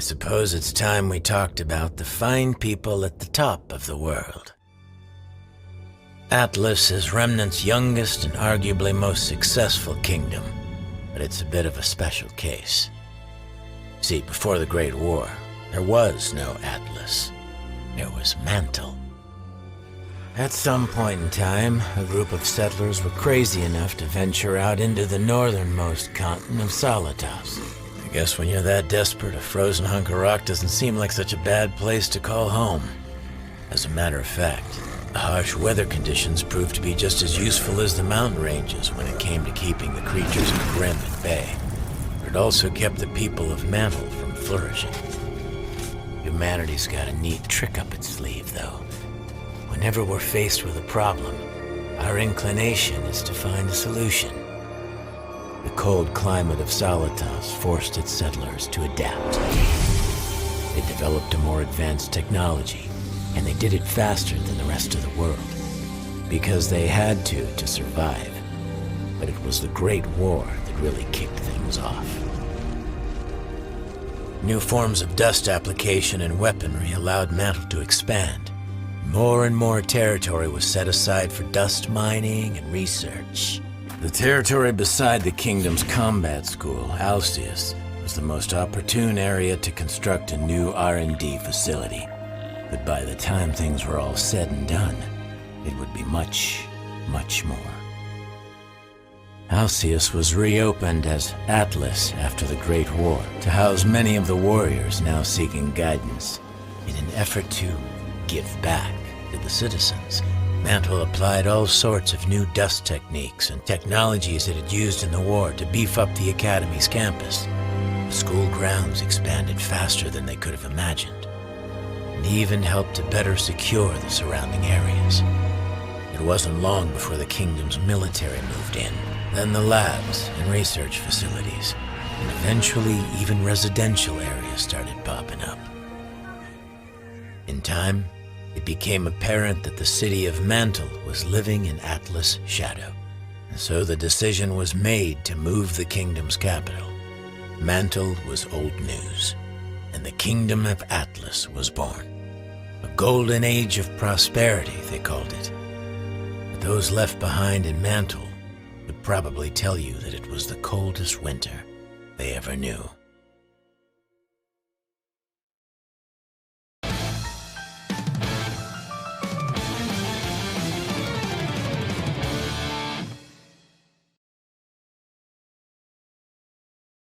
suppose it's time we talked about the fine people at the top of the world. Atlas is Remnant's youngest and arguably most successful kingdom, but it's a bit of a special case. See, before the Great War, there was no Atlas. There was Mantle. At some point in time, a group of settlers were crazy enough to venture out into the northernmost continent of Solitas. I guess when you're that desperate, a frozen hunk of rock doesn't seem like such a bad place to call home. As a matter of fact, the harsh weather conditions proved to be just as useful as the mountain ranges when it came to keeping the creatures of the Grim at bay. But it also kept the people of Mantle from flourishing. Humanity's got a neat trick up its sleeve, though. Whenever we're faced with a problem, our inclination is to find a solution. The cold climate of Solitas forced its settlers to adapt. They developed a more advanced technology, and they did it faster than the rest of the world, because they had to survive. But it was the Great War that really kicked things off. New forms of dust application and weaponry allowed Mantle to expand. More and more territory was set aside for dust mining and research. The territory beside the kingdom's combat school, Alcius, was the most opportune area to construct a new R&D facility. But by the time things were all said and done, it would be much, much more. Alcius was reopened as Atlas after the Great War to house many of the warriors now seeking guidance. In an effort to give back to the citizens, Mantle applied all sorts of new dust techniques and technologies it had used in the war to beef up the Academy's campus. The school grounds expanded faster than they could have imagined, and even helped to better secure the surrounding areas. It wasn't long before the kingdom's military moved in, then the labs and research facilities, and eventually even residential areas started popping up. In time, it became apparent that the city of Mantle was living in Atlas' shadow, and so the decision was made to move the kingdom's capital. Mantle was old news, and the kingdom of Atlas was born. A golden age of prosperity, they called it. But those left behind in Mantle would probably tell you that it was the coldest winter they ever knew.